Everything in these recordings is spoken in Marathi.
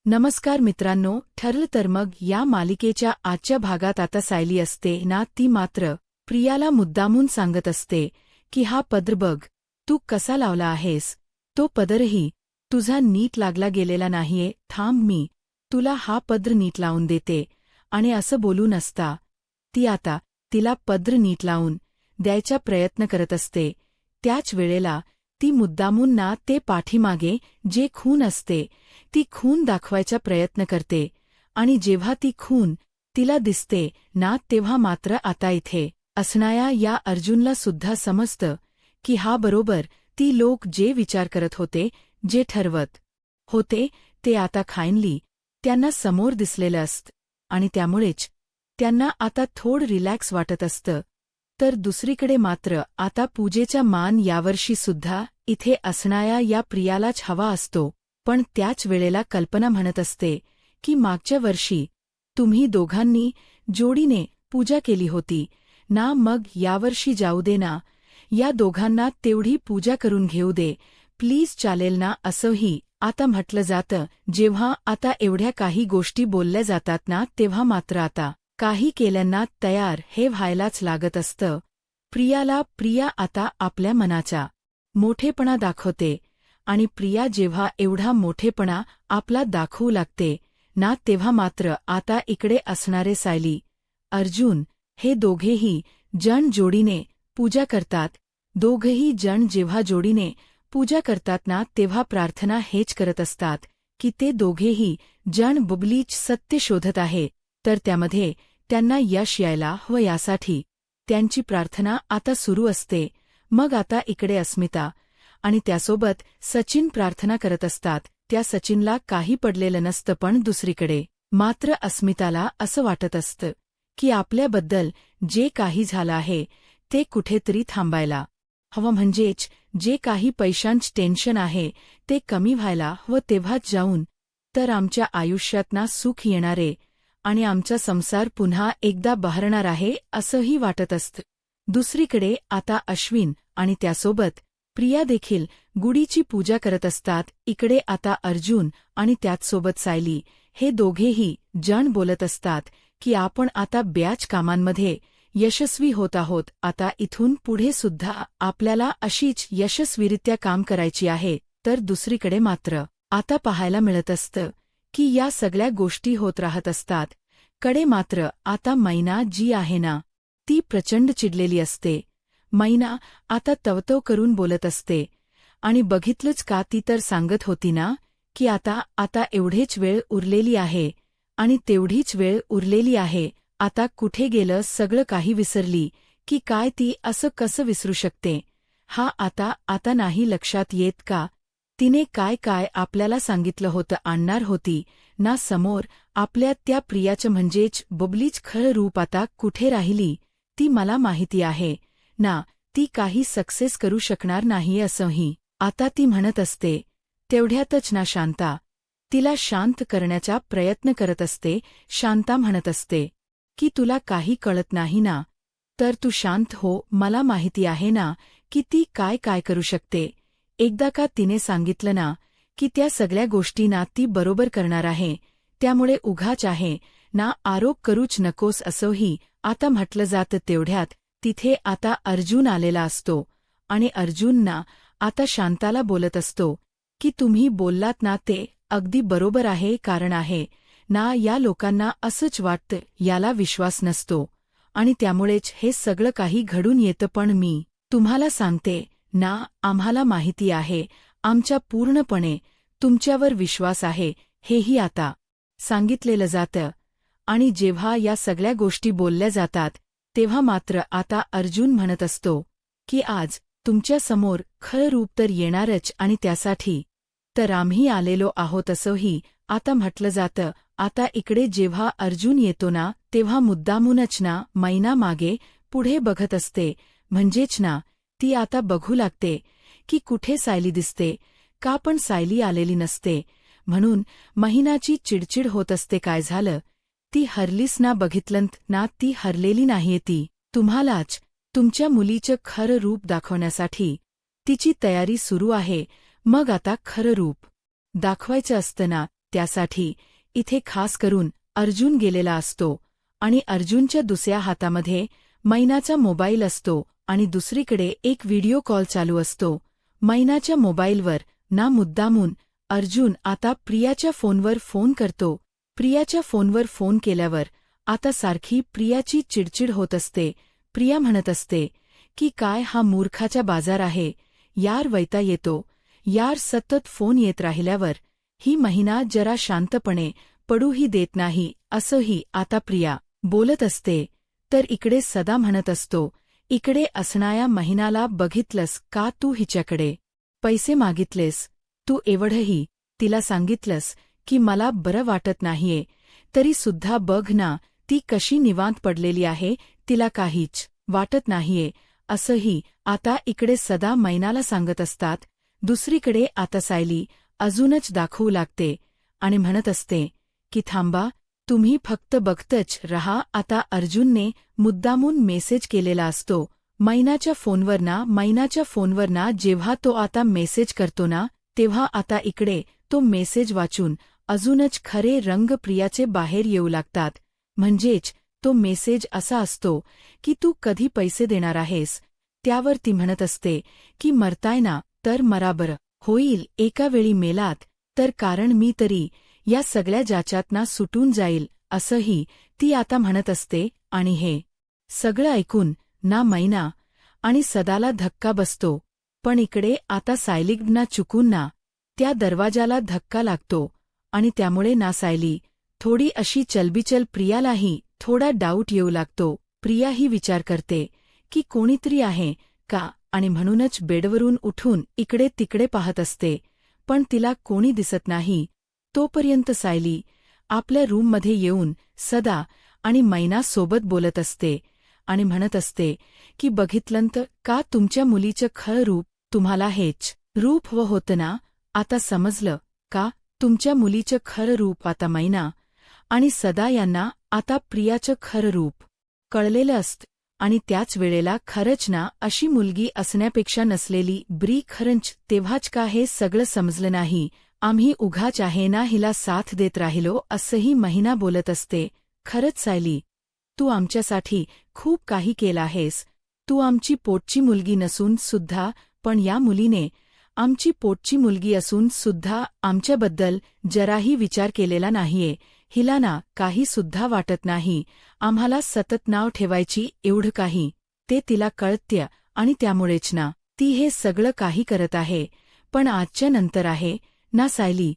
नमस्कार मित्रांनो, ठरलं तर मग या मालिकेच्या आजच्या भागात आता सायली असते ना, ती मात्र प्रियाला मुद्दामून सांगत असते की हा पदर बघ, तू कसा लावला आहेस, तो पदरही तुझा नीट लागला गेलेला नाहीये, थांब मी तुला हा पदर नीट लावून देते. आणि असं बोलून असता ती आता तिला पदर नीट लावून द्यायचा प्रयत्न करत असते. त्याच वेळेला ती मुद्दामून ना ते पाठीमागे जे खून असते ती खून दाखवायचा प्रयत्न करते. आणि जेव्हा ती खून तिला दिसते ना, तेव्हा मात्र आता इथे असणाऱ्या या अर्जुनला सुद्धा समजतं की हा बरोबर ती लोक जे विचार करत होते, जे ठरवत होते, ते आता फायनली त्यांना समोर दिसलेलं असतं. आणि त्यामुळेच त्यांना आता थोडं रिलॅक्स वाटत असतं. तर दुसरीकडे मात्र आता पूजेचा मान यावर्षी सुद्धा इथे असणाऱ्या या प्रियालाच हवा असतो. पण त्याच वेळेला कल्पना म्हणत असते की मागच्या वर्षी तुम्ही दोघांनी जोडीने पूजा केली होती ना, मग यावर्षी जाऊ दे ना, या दोघांना तेवढी पूजा करून घेऊ दे प्लीज, चालेल ना. असंही आता म्हटलं जातं. जेव्हा आता एवढ्या काही गोष्टी बोलल्या जातात ना, तेव्हा मात्र आता काही केल्यांना तयार हे व्हायलाच लागत असतं. प्रिया आता आपल्या मनाचा मोठेपणा दाखवते. आणि प्रिया जेव्हा एवढा मोठेपणा आपला दाखवू लागते ना, तेव्हा मात्र आता इकडे असणारे सायली, अर्जुन हे दोघेही जण जोडीने पूजा करतात. दोघेही जण जेव्हा जोडीने पूजा करतात ना, तेव्हा प्रार्थना हेच करत असतात की ते दोघेही जण बुबलीच सत्य शोधत आहे, तर त्यामध्ये त्यांना यश यायला हवं, यासाठी त्यांची प्रार्थना आता सुरू असते. मग आता इकडे अस्मिता आणि त्यासोबत सचिन प्रार्थना करत असतात. त्या सचिनला काही पडलेलं नसतं, पण दुसरीकडे मात्र अस्मिताला असं वाटत असतं की आपल्याबद्दल जे काही झालं आहे ते कुठेतरी थांबायला हवं, म्हणजेच जे काही पैशांचं टेन्शन आहे ते कमी व्हायला हवं. तेव्हाच जाऊन तर आमच्या आयुष्यात ना सुख येणारे आणि आमचा संसार पुन्हा एकदा बहरणार आहे, असंही वाटत असतं. दुसरीकडे आता अश्विन आणि त्यासोबत प्रिया देखील गुढीची पूजा करत असतात. इकडे आता अर्जुन आणि त्याचसोबत सायली हे दोघेही जण बोलत असतात की आपण आता बऱ्याच कामांमध्ये यशस्वी होत आहोत. आता इथून पुढे सुद्धा आपल्याला अशीच यशस्वीरित्या काम करायची आहे. तर दुसरीकडे मात्र आता पाहायला मिळत असतं की या सगळ्या गोष्टी होत राहत असतात. कडे मात्र आता मैना जी आहे ना, ती प्रचंड चिडलेली असते. मैना आता तवतव करून बोलत असते. आणि बघितलंच का, ती तर सांगत होती ना की आता एवढेच वेळ उरलेली आहे आणि तेवढीच वेळ उरलेली आहे. आता कुठे गेलं सगळं काही, विसरली की काय ती? असं कसं विसरू शकते? हा आता नाही लक्षात येत का तिने काय काय आपल्याला सांगितलं होतं, आणणार होती ना समोर आपल्या त्या प्रियाचं, म्हणजेच बुबलीच खरं रूप आता कुठे राहिली ती मला माहिती आहे ना, ती काही सक्सेस करू शकणार नाही असंही आता ती म्हणत असते. तेवढ्यातच ना शांता तिला शांत करण्याचा प्रयत्न करत असते. शांता म्हणत असते की तुला काही कळत नाही ना, तर तू शांत हो, मला माहिती आहे ना की ती काय काय करू शकते. एकदा का तिने सांगितलं ना की त्या सगळ्या गोष्टी ना ती बरोबर करणार आहे, त्यामुळे उगाच आहे ना आरोप करूच नकोस असंही आता म्हटलं जातं. तेवढ्यात तिथे आता अर्जुन आलेला असतो आणि अर्जुन ना आता शांताला बोलत असतो की तुम्ही बोललात ना ते अगदी बरोबर आहे. कारण आहे ना, या लोकांना असंच वाटतं, याला विश्वास नसतो आणि त्यामुळेच हे सगळं काही घडून येतं. पण मी तुम्हाला सांगते ना, आम्हाला माहिती आहे, आमच्या पूर्णपणे तुमच्यावर विश्वास आहे, हेही आता सांगितलेलं जातं. आणि जेव्हा या सगळ्या गोष्टी बोलल्या जातात तेव्हा मात्र आता अर्जुन म्हणत असतो की आज तुमच्या समोर खरं रूप तर येणारच आणि त्यासाठी तर आम्ही आलेलो आहोत असंही आता म्हटलं जातं. आता इकडे जेव्हा अर्जुन येतो ना, तेव्हा मुद्दामूनच ना मैना मागे पुढे बघत असते. म्हणजेच ना ती आता बघू लागते की कुठे सायली दिसते का, पण सायली आलेली नसते. म्हणून महिनाची चिडचिड होत असते. काय झालं, ती हरलीस ना? बघितलंत ना, ती हरलेली नाहीये. ती तुम्हालाच तुमच्या मुलीचं खरं रूप दाखवण्यासाठी तिची तयारी सुरू आहे. मग आता खरं रूप दाखवायचं असतं ना, त्यासाठी इथे खास करून अर्जुन गेलेला असतो आणि अर्जुनच्या दुसऱ्या हातामध्ये मैनाचा मोबाईल असतो आणि दुसरीकडे एक व्हिडिओ कॉल चालू असतो. मैनाच्या मोबाईलवर ना मुद्दामून अर्जुन आता प्रियाच्या फोनवर फोन करतो. प्रियाच्या फोनवर फोन केल्यावर आता सारखी प्रियाची चिडचिड होत असते. प्रिया म्हणत असते की काय हा मूर्खाचा बाजार आहे यार, वैता येतो यार, सतत फोन येत राहिल्यावर ही महिना जरा शांतपणे पडूही देत नाही, असंही आता प्रिया बोलत असते. तर इकडे सदा म्हणत असतो, इकडे असणाऱ्या महिनाला बघितलंस का तू हिच्याकडे पैसे मागितलेस, तू एवढंही तिला सांगितलंस की मला बरं वाटत नाहीये, तरी सुद्धा बघ ना ती कशी निवांत पडलेली आहे, तिला काहीच वाटत नाहीये, असंही आता इकडे सदा मैनाला सांगत असतात. दुसरीकडे आता सायली अजूनच दाखवू लागते आणि म्हणत असते की थांबा, तुम्ही फक्त बघतच रहा. आता अर्जुनने मुद्दामून मेसेज केलेला असतो मैनाच्या फोनवर ना जेव्हा तो आता मेसेज करतो ना, तेव्हा आता इकडे तो मेसेज वाचून अजूनच खरे रंग प्रियाचे बाहेर येऊ लागतात. म्हणजेच तो मेसेज असा असतो की तू कधी पैसे देणार आहेस. त्यावर ती म्हणत असते की मरताय ना तर मरा, बरं होईल एका वेळी मेलात तर, कारण मी तरी या सगळ्या जाचातना सुटून जाईल, असंही ती आता म्हणत असते. आणि हे सगळं ऐकून ना मैना आणि सदाला धक्का बसतो. पण इकडे आता सायलीना चुकून ना त्या दरवाजाला धक्का लागतो आणि त्यामुळे ना सायली थोडी अशी चलबिचल, प्रियालाही थोडा डाऊट येऊ लागतो. प्रिया ही विचार करते की कोणीतरी आहे का, आणि म्हणूनच बेडवरून उठून इकडे तिकडे पाहत असते, पण तिला कोणी दिसत नाही. तोपर्यंत सायली आपल्या रूममध्ये येऊन सदा आणि मैना सोबत बोलत असते आणि म्हणत असते की बघितलंत का तुमच्या मुलीचं खरं रूप, तुम्हाला हेच रूप होतं ना, आता समजलं का तुमच्या मुलीचं खरं रूप. आता मैना आणि सदा यांना आता प्रियाचं खरं रूप कळलेलं असतं आणि त्याच वेळेला खरंच ना अशी मुलगी असण्यापेक्षा नसलेली ब्री खरंच तेव्हाच का हे सगळं समजलं नाही, आम्ही उघाच आहे ना हिला साथ देत राहिलो, असंही महिना बोलत असते. खरंच सायली, तू आमच्यासाठी खूप काही केलं आहेस. तू आमची पोटची मुलगी नसून सुद्धा, पण या मुलीने आमची पोटची मुलगी असून सुद्धा आमच्याबद्दल जराही विचार केलेला नाहीये. हिला ना काही सुद्धा वाटत नाही आम्हाला सतत नाव ठेवायची, एवढं काही ते तिला कळत्य आणि त्यामुळेच ना ती हे सगळं काही करत आहे. पण आजच्या नंतर आहे ना सायली,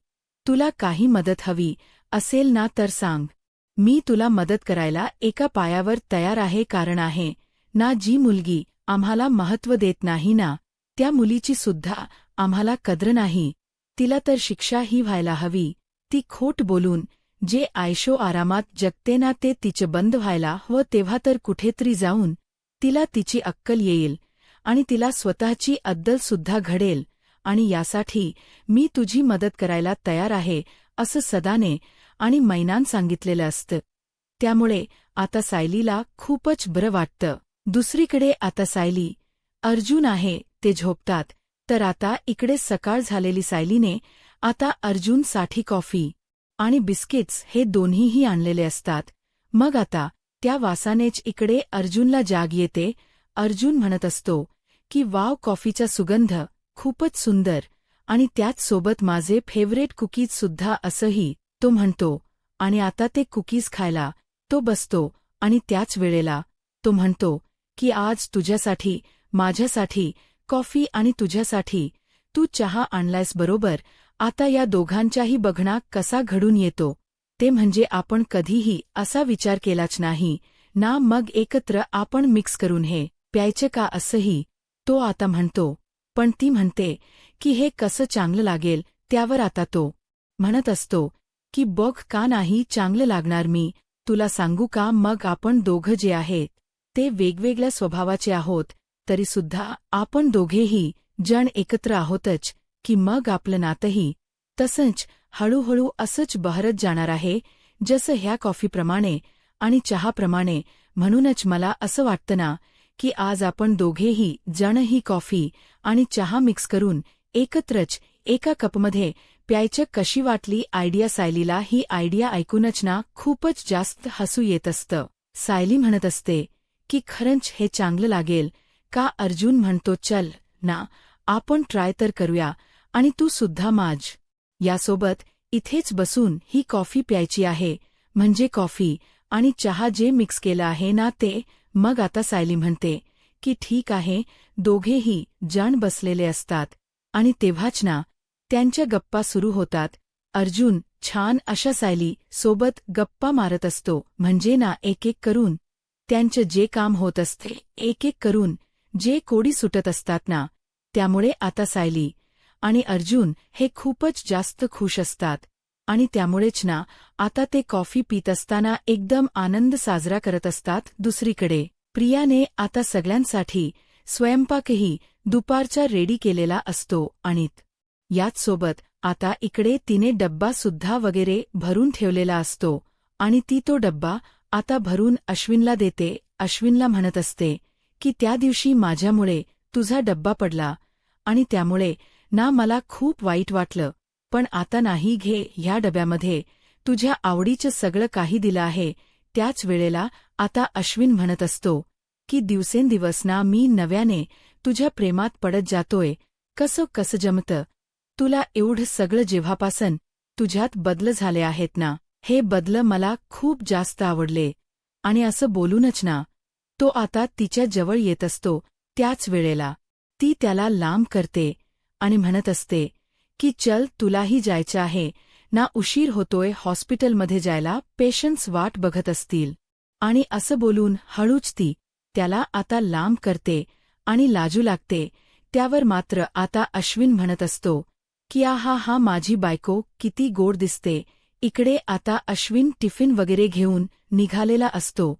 तुला काही मदत हवी असेल ना तर सांग, मी तुला मदत करायला एका पायावर तयार आहे. कारण आहे ना जी मुलगी आम्हाला महत्त्व देत नाही ना, त्या मुलीची सुद्धा आम्हाला कद्र नाही. तिला तर शिक्षा ही व्हायला हवी. ती खोट बोलून जे आयशो आरामात जगते ना ते तिचे बंद व्हायला हवं. तेव्हा तर कुठेतरी जाऊन तिला तिची अक्कल येईल आणि तिला स्वतःची अद्दलसुद्धा घडेल. आणि यासाठी मी तुझी मदत करायला तयार आहे, असं सदाने आणि मैनान सांगितलेलं असतं. त्यामुळे आता सायलीला खूपच बरं वाटतं. दुसरीकडे आता सायली अर्जुन आहे ते झोपतात, तर आता इकडे सकाळ झालेली सायलीने आता अर्जुनसाठी कॉफी आणि बिस्किट्स हे दोन्हीही आणलेले असतात. मग आता त्या वासानेच इकडे अर्जुनला जाग येते. अर्जुन म्हणत असतो की वाव, कॉफीचा सुगंध खूपच सुंदर आणि त्याचसोबत माझे फेवरेट कुकीजसुद्धा, असंही तो म्हणतो. आणि आता ते कुकीज खायला तो बसतो आणि त्याच वेळेला तो म्हणतो की आज तुझ्यासाठी, माझ्यासाठी कॉफी आणि तुझ्यासाठी तू चहा आणलायस, बरोबर. आता या दोघांच्याही बघणा कसा घडून येतो, ते म्हणजे आपण कधीही असा विचार केलाच नाही ना, मग एकत्र आपण मिक्स करून हे प्यायचे का, असंही तो आता म्हणतो. पण ती म्हणते की हे कसं चांगलं लागेल. त्यावर आता तो म्हणत असतो की बघ का नाही चांगलं लागणार, मी तुला सांगू का, मग आपण दोघं जे आहेत ते वेगवेगळ्या स्वभावाचे आहोत, तरीसुद्धा आपण दोघेही जण एकत्र आहोतच की मग आपलं नातंही तसंच हळूहळू असंच बहरत जाणार आहे, जसं ह्या कॉफीप्रमाणे आणि चहाप्रमाणे. म्हणूनच मला असं वाटतं ना की आज आपण दोघेही जण ही कॉफी आणि चहा मिक्स करून एकत्रच एका कपमध्ये प्यायचं कशी वाटली आयडिया. सायलीला ही आयडिया ऐकूनच ना खूपच जास्त हसू येत असतं. सायली म्हणत असते की खरंच हे चांगलं लागेल का. अर्जुन म्हणतो चल ना आपण ट्राय तर करूया आणि तू सुद्धा माझ यासोबत इथेच बसून ही कॉफी प्यायची आहे. म्हणजे कॉफी आणि चहा जे मिक्स केलं आहे ना ते. मग आता सायली म्हणते की ठीक आहे. दोघेही जण बसलेले असतात आणि तेव्हाच ना त्यांच्या गप्पा सुरू होतात. अर्जुन छान अशा सायली सोबत गप्पा मारत असतो. म्हणजे ना एक एक करून त्यांचं जे काम होत असते, एक एक करून जे कोडी सुटत असतात ना. त्यामुळे आता सायली आणि अर्जुन हे खूपच जास्त खुश असतात आणि त्यामुळेच ना आता ते कॉफी पीत असताना एकदम आनंद साजरा करत असतात. दुसरीकडे प्रियाने आता सगळ्यांसाठी स्वयंपाकही दुपारचा रेडी केलेला असतो आणि याचसोबत आता इकडे तिने डब्बा सुद्धा वगैरे भरून ठेवलेला असतो आणि ती तो डब्बा आता भरून अश्विनला देते. अश्विनला म्हणत असते की त्या दिवशी माझ्यामुळे तुझा डब्बा पडला आणि त्यामुळे ना मला खूप वाईट वाटलं, पण आता नाही घे. ह्या डब्यामध्ये तुझ्या आवडीचं सगळं काही दिलं आहे. त्याच वेळेला आता अश्विन म्हणत असतो की दिवसेंदिवस ना मी नव्याने तुझ्या प्रेमात पडत जातोय. कसं जमतं तुला एवढं सगळं. जेव्हापासून तुझ्यात बदल झाले आहेत ना हे बदल मला खूप जास्त आवडले. आणि असं बोलूनच ना तो आता तिच्या जवळ येत असतो. त्याच वेळेला ती त्याला लांब करते आणि म्हणत असते की चल तुलाही जायचं आहे ना. उशीर होतोय हॉस्पिटलमध्ये जायला. पेशंट्स वाट बघत असतील. आणि असं बोलून हळूच ती त्याला आता लांब करते आणि लाजू लागते. त्यावर मात्र आता अश्विन म्हणत असतो की हा माझी बायको किती गोड दिसते. इकडे आता अश्विन टिफिन वगैरे घेऊन निघालेला असतो.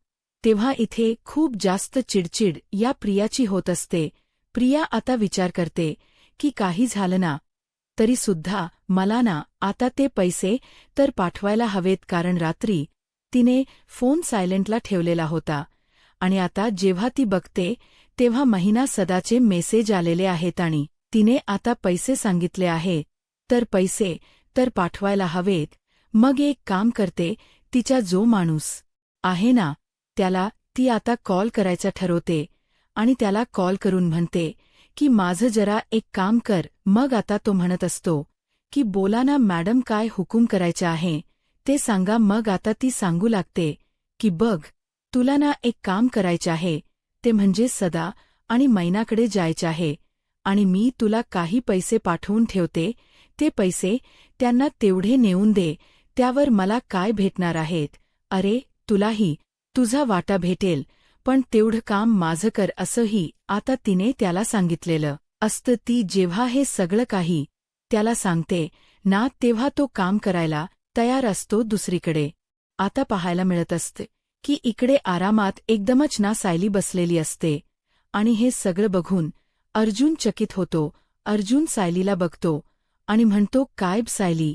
तेव्हा इथे खूप जास्त चिडचिड या प्रियाची होत असते. प्रिया आता विचार करते की काही झालं ना तरी सुद्धा मला ना आता ते पैसे तर पाठवायला हवेत, कारण रात्री तिने फोन सायलेंटला ठेवलेला होता आणि आता जेव्हा ती बघते तेव्हा महिना सदाचे मेसेज आलेले आहेत आणि तिने आता पैसे सांगितले आहे तर पैसे तर पाठवायला हवेत. मग एक काम करते, तिचा जो माणूस आहे ना त्याला ती आता कॉल करायचा ठरवते आणि त्याला कॉल करून म्हणते की माझं जरा एक काम कर. मग आता तो म्हणत असतो की बोला ना मॅडम, काय हुकूम करायचा आहे ते सांगा. मग आता ती सांगू लागते की बघ तुला ना एक काम करायचं आहे, ते म्हणजे सदा आणि मैनाकडे जायचं आहे आणि मी तुला काही पैसे पाठवून ठेवते. ते पैसे त्यांना तेवढे नेऊन दे. त्यावर मला काय भेटणार आहेत. अरे तुलाही तुझा वाटा भेटेल, पण तेवढं काम माझं कर. असंही आता तिने त्याला सांगितलेलं असतं. ती जेव्हा हे सगळं काही त्याला सांगते ना तेव्हा तो काम करायला तयार असतो. दुसरीकडे आता पाहायला मिळत असते की इकडे आरामात एकदमच ना सायली बसलेली असते आणि हे सगळं बघून अर्जुन चकित होतो. अर्जुन सायलीला बघतो आणि म्हणतो काय सायली,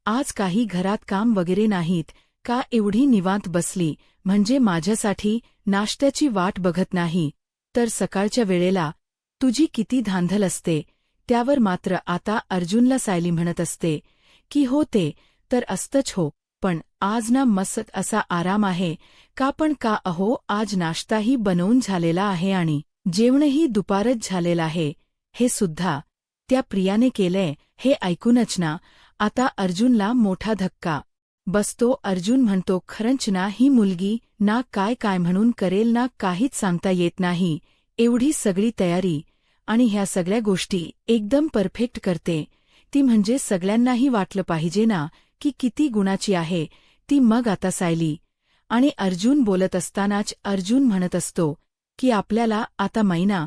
आज काही घरात काम वगैरे नाहीत का. एवढी निवांत बसली, म्हणजे माझ्यासाठी नाश्त्याची वाट बघत नाही तर सकाळच्या वेळेला तुझी किती धांदल असते. त्यावर मात्र आता अर्जुनला सायली म्हणत असते की हो ते तर असतंच हो, पण आज ना मस्त असा आराम आहे का. पण का अहो, आज नाश्ताही बनवून झालेला आहे आणि जेवणही दुपारच झालेलं आहे. हे सुद्धा त्या प्रियाने केलंय. हे ऐकूनच ना आता अर्जुनला मोठा धक्का बसतो. अर्जुन म्हणतो खरंच ना ही मुलगी ना काय म्हणून करेल ना, काहीच सांगता येत नाही. एवढी सगळी तयारी आणि ह्या सगळ्या गोष्टी एकदम परफेक्ट करते ती, म्हणजे सगळ्यांनाही वाटलं पाहिजे ना की किती गुणाची आहे ती. मग आता सायली आणि अर्जुन बोलत असतानाच अर्जुन म्हणत असतो की आपल्याला आता मैना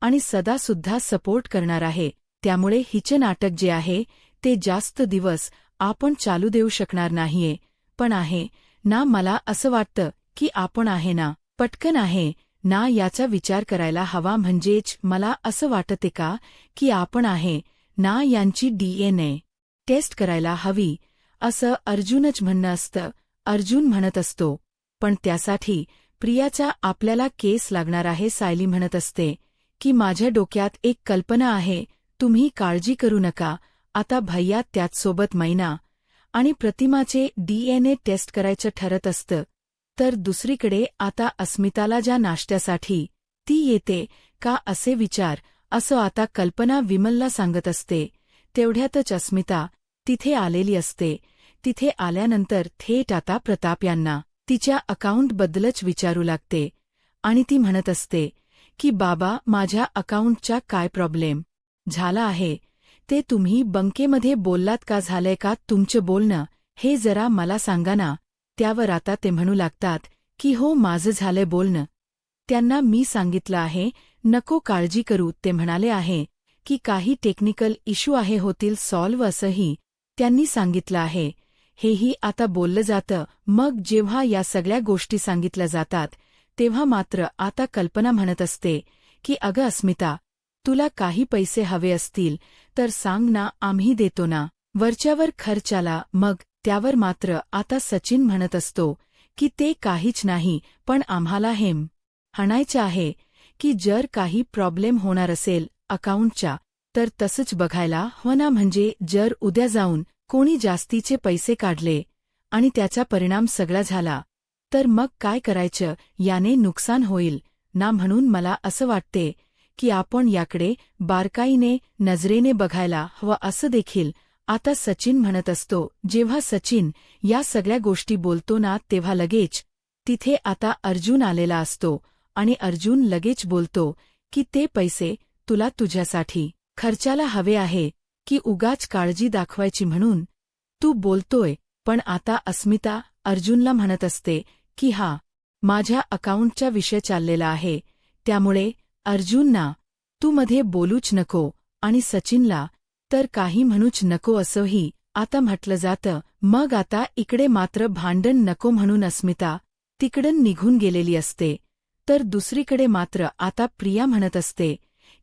आणि सदासुद्धा सपोर्ट करणार आहे. त्यामुळे हिचे नाटक जे आहे ते जास्त दिवस आपण चालू देऊ शकणार नाहीये. पण आहे ना मला असं वाटतं की आपण आहे ना पटकन आहे ना याचा विचार करायला हवा. म्हणजेच मला असं वाटते का की आपण आहे ना यांची DNA टेस्ट करायला हवी, असं अर्जुनच म्हणणं असतं. अर्जुन म्हणत असतो पण त्यासाठी प्रियाचा आपल्याला केस लागणार आहे. सायली म्हणत असते की माझ्या डोक्यात एक कल्पना आहे, तुम्ही काळजी करू नका. आता भैया त्याचसोबत मैना आणि प्रतिमाचे DNA टेस्ट करायचं ठरत असतं. तर दुसरीकडे आता अस्मिताला ज्या नाश्त्यासाठी ती येते का असे विचार असं आता कल्पना विमलला सांगत असते. तेवढ्यातच अस्मिता तिथे आलेली असते. तिथे आल्यानंतर थेट आता प्रताप यांना तिच्या अकाउंटबद्दलच विचारू लागते आणि ती म्हणत असते की बाबा माझ्या अकाउंटचा काय प्रॉब्लेम झाला आहे ते तुम्ही बँकेमध्ये बोललात का, झालंय का तुमचं बोलणं हे जरा मला सांगा ना. त्यावर आता ते म्हणू लागतात की हो माझं झालंय बोलणं. त्यांना मी सांगितलं आहे नको काळजी करू. ते म्हणाले आहे की काही टेक्निकल इश्यू आहे होतील सॉल्व्ह असंही त्यांनी सांगितलं आहे. हेही आता बोललं जातं. मग जेव्हा या सगळ्या गोष्टी सांगितल्या जातात तेव्हा मात्र आता कल्पना म्हणत असते की अगं अस्मिता तुला काही पैसे हवे असतील तर सांग ना, आम्ही देतो ना. वरच्यावर खर्चाला. मग त्यावर मात्र आता सचिन म्हणत असतो की ते काहीच नाही, पण आम्हाला हेम हाणायचं आहे की जर काही प्रॉब्लेम होणार असेल अकाउंटच्या तर तसंच बघायला हो ना. म्हणजे जर उद्या जाऊन कोणी जास्तीचे पैसे काढले आणि त्याचा परिणाम सगळा झाला तर मग काय करायचं, याने नुकसान होईल ना. म्हणून मला असं वाटते की आपण याकडे बारकाईने नजरेने बघायला हवं असं देखील आता सचिन म्हणत असतो. जेव्हा सचिन या सगळ्या गोष्टी बोलतो ना तेव्हा लगेच तिथे आता अर्जुन आलेला असतो आणि अर्जुन लगेच बोलतो की ते पैसे तुला तुझ्यासाठी खर्चाला हवे आहे की उगाच काळजी दाखवायची म्हणून तू बोलतोय. पण आता अस्मिता अर्जुनला म्हणत असते की हा माझ्या अकाउंटचा विषय चाललेला आहे त्यामुळे अर्जुनना तू मध्ये बोलूच नको आणि सचिनला तर काही म्हणूच नको असंही आता म्हटलं जातं. मग आता इकडे मात्र भांडण नको म्हणून अस्मिता तिकडून निघून गेलेली असते. तर दुसरीकडे मात्र आता प्रिया म्हणत असते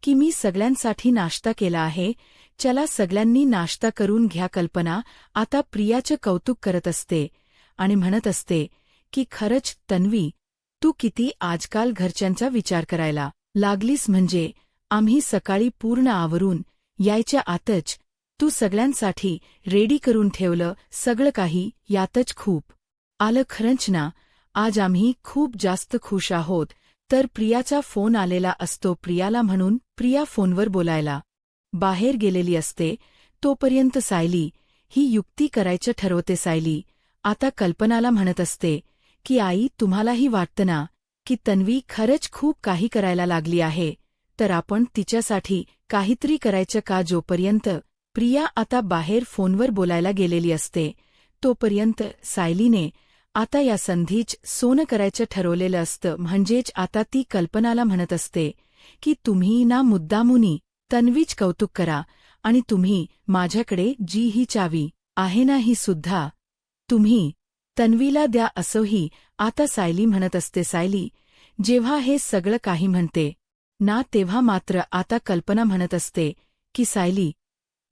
की मी सगळ्यांसाठी नाश्ता केला आहे, चला सगळ्यांनी नाश्ता करून घ्या. कल्पना आता प्रियाचं कौतुक करत असते आणि म्हणत असते की खरंच तन्वी तू किती आजकाल घरच्यांचा विचार करायला लागलीस. म्हणजे आम्ही सकाळी पूर्ण आवरून यायच्या आतच तू सगळ्यांसाठी रेडी करून ठेवलं सगळं काही, यातच खूप आलं खरंच ना. आज आम्ही खूप जास्त खुश आहोत. तर प्रियाचा फोन आलेला असतो प्रियाला, म्हणून प्रिया फोनवर बोलायला बाहेर गेलेली असते. तोपर्यंत सायली ही युक्ती करायचं ठरवते. सायली आता कल्पनाला म्हणत असते की आई तुम्हालाही वाटतं ना की तन्वी खरंच खूप काही करायला लागली आहे, तर आपण तिच्यासाठी काहीतरी करायचं का. जोपर्यंत प्रिया आता बाहेर फोनवर बोलायला गेलेली असते तोपर्यंत सायलीने आता या संधीच सोनं करायचं ठरवलेलं असतं. म्हणजेच आता ती कल्पनाला म्हणत असते की तुम्ही ना मुद्दामुनी तन्वीच कौतुक करा आणि तुम्ही माझ्याकडे जी ही चावी आहे ना ही सुद्धा तुम्ही तन्वीला द्या असंही आता सायली म्हणत असते. सायली जेव्हा हे सगळं काही म्हणते ना तेव्हा मात्र आता कल्पना म्हणत असते की सायली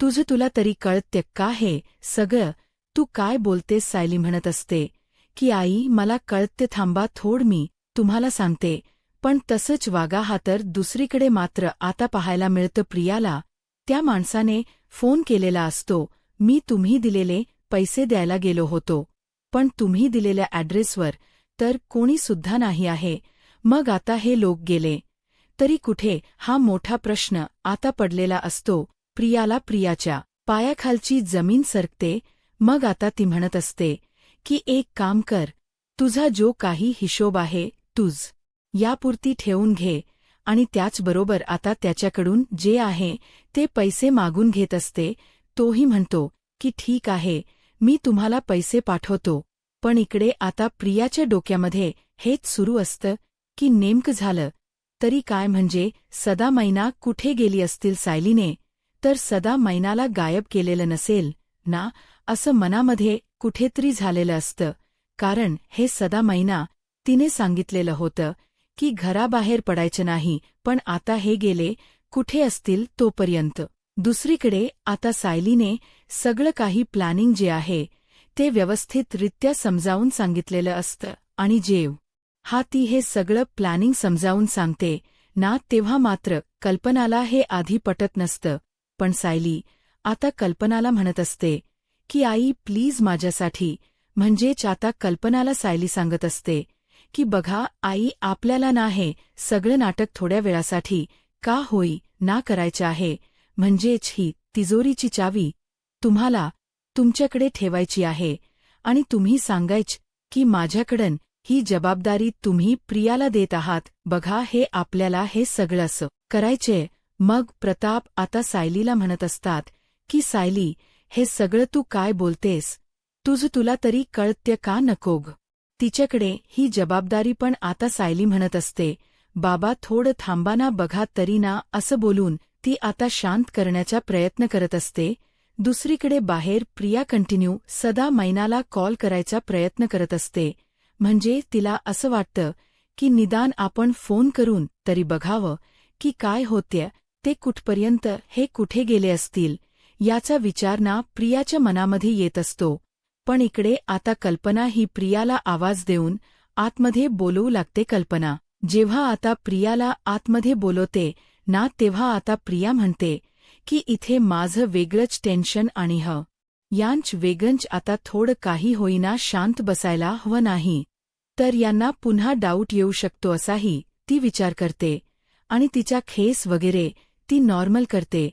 तुला तरी कळतं का हे सगळं, तू काय बोलतेस. सायली म्हणत असते की आई मला कळते, थांबा थोड मी तुम्हाला सांगते, पण तसंच वागा. हा तर दुसरीकडे मात्र आता पाहायला मिळतं प्रियाला त्या माणसाने फोन केलेला असतो. मी तुम्ही दिलेले पैसे द्यायला गेलो होतो, पण तुम्ही दिलेल्या ॲड्रेसवर तर कोणी सुद्धा नाही आहे. मग आता हे लोक गेले तरी कुठे, हा मोठा प्रश्न आता पडलेला असतो प्रियाला. प्रियाच्या पायाखालची जमीन सरकते. मग आता ती म्हणत असते की एक काम कर, तुझा जो काही हिशोब आहे तुझ यापुरती ठेवून घे आणि त्याचबरोबर आता त्याच्याकडून जे आहे ते पैसे मागून घेत असते. तोही म्हणतो की ठीक आहे मी तुम्हाला पैसे पाठवतो. पण इकडे आता प्रियाच्या डोक्यामध्ये हेच सुरू असतं की नेमकं झालं तरी काय, म्हणजे सदा मैना कुठे गेली असतील सायलीने, तर सदा मैनाला गायब केलेलं नसेल ना असं मनामध्ये कुठेतरी झालेलं असतं. कारण हे सदा मैना तिने सांगितलेलं होतं की घराबाहेर पडायचं नाही, पण आता हे गेले कुठे असतील तोपर्यंत. दुसरीकडे आता सायलीने सगळं काही प्लॅनिंग जे आहे ते व्यवस्थितरित्या समजावून सांगितलेलं असतं आणि जेव्हा ती हे सगळं प्लॅनिंग समजावून सांगते ना तेव्हा मात्र कल्पनाला हे आधी पटत नसतं. पण सायली आता कल्पनाला म्हणत असते की आई प्लीज माझ्यासाठी. म्हणजेच आता कल्पनाला सायली सांगत असते की बघा आई, आपल्याला ना हे सगळं नाटक थोड्या वेळासाठी का होई ना करायचे आहे. म्हणजेच ही तिजोरीची चावी तुम्हाला तुमच्याकडे ठेवायची आहे आणि तुम्ही सांगायच की माझ्याकडून ही जबाबदारी तुम्ही प्रियाला देत आहात. बघा हे आपल्याला हे सगळं असं करायचे. मग प्रताप आता सायलीला म्हणत असतात की सायली, हे सगळं तू काय बोलतेस, तुला तरी कळत्य का नकोग. तिच्याकडे ही जबाबदारी पण आता सायली म्हणत असते बाबा थोडं थांबा ना, बघा तरी ना, असं बोलून ती आता शांत करण्याचा प्रयत्न करत असते. दुसरीकडे बाहेर प्रिया कंटिन्यू सदा मैनाला कॉल करायचा प्रयत्न करत असते. म्हणजे तिला असं वाटतं की निदान आपण फोन करून तरी बघावं की काय होत्य ते, कुठपर्यंत हे कुठे गेले असतील याचा विचार ना प्रियाच्या मनामध्ये येत असतो. पण इकडे आता कल्पना ही प्रियाला आवाज देऊन आतमध्ये बोलवू लागते. कल्पना जेव्हा आता प्रियाला आतमध्ये बोलवते ना, तेव्हा आता प्रिया म्हणते की इथे माझं वेगळंच टेन्शन आणि यांच वेगंच आता थोडं काही होईना शांत बसायला हवं नाही, तर यांना पुन्हा डाऊट येऊ शकतो असाही ती विचार करते. आणि तिच्या खेस वगैरे ती नॉर्मल करते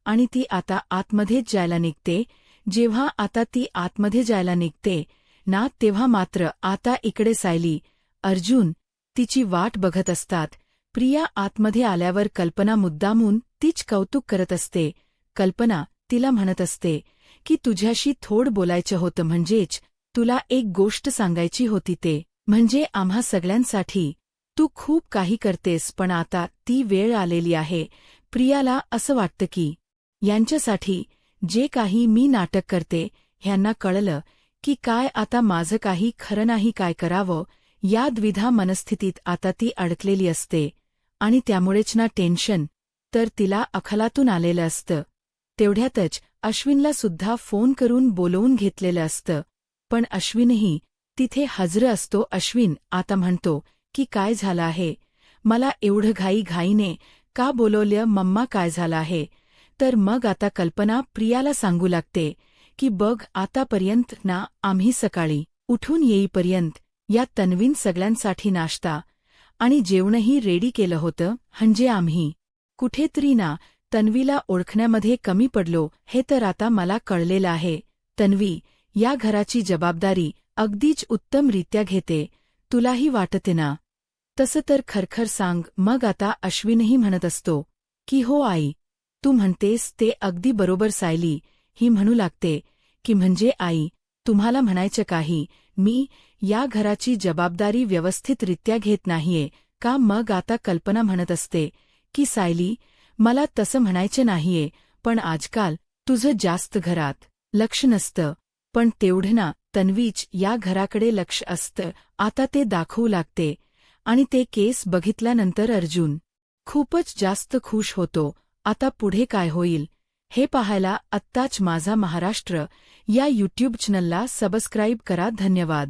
आणि ती आता आतमध्येच जायला निघते. जेव्हा आता ती आतमध्ये जायला निघते ना, तेव्हा मात्र आता इकडे सायली, अर्जुन तिची वाट बघत असतात. प्रिया आतमध्ये आल्यावर कल्पना मुद्दामून तीच कौतुक करत असते. कल्पना तिला म्हणत असते की तुझ्याशी थोडं बोलायचं होतं, म्हणजेच तुला एक गोष्ट सांगायची होती, ते म्हणजे आम्हा सगळ्यांसाठी तू खूप काही करतेस पण आता ती वेळ आलेली आहे. प्रियाला असं वाटतं की यांच्यासाठी जे काही मी नाटक करते ह्यांना कळलं की काय आता माझं काही खरं नाही, काय करावं या द्विधा मनस्थितीत आता ती अडकलेली असते. आणि त्यामुळेच ना टेन्शन तर तिला अखलातून आलेलं असतं. तेवढ्यातच अश्विनला सुद्धा फोन करून बोलवून घेतलेलं असतं. पण अश्विनही तिथे हजर असतो. अश्विन आता म्हणतो की काय झालं आहे, मला एवढं घाईने का बोलवलं मम्मा, काय झालं आहे. तर मग आता कल्पना प्रियाला सांगू लागते की बघ आतापर्यंत ना आम्ही सकाळी उठून येईपर्यंत या तन्वीन सगळ्यांसाठी नाश्ता आणि जेवणही रेडी केलं होतं. म्हणजे आम्ही कुठेतरी ना तन्वीला ओळखण्यामध्ये कमी पडलो हे तर आता मला कळलेलं आहे. तन्वी या घराची जबाबदारी अगदीच उत्तमरित्या घेते, तुलाही वाटते ना. तसं तर खरखर सांग. मग आता अश्विनही म्हणत असतो की हो आई, तू म्हणतेस ते अगदी बरोबर. सायली ही म्हणू लागते की म्हणजे आई, तुम्हाला म्हणायचं काही, मी या घराची जबाबदारी व्यवस्थितरित्या घेत नाहीये का. मग आता कल्पना म्हणत असते की सायली, मला तसं म्हणायचं नाहीये, पण आजकाल तुझं जास्त घरात लक्ष नसतं, पण तेवढं ना तन्वीच या घराकडे लक्ष असतं. आता ते दाखवू लागते आणि ते केस बघितल्यानंतर अर्जुन खूपच जास्त खुश होतो. आता पुढे काय होईल हे पाहायला आत्ताच माझा महाराष्ट्र या यूट्यूब चॅनलला सबस्क्राईब करा. धन्यवाद.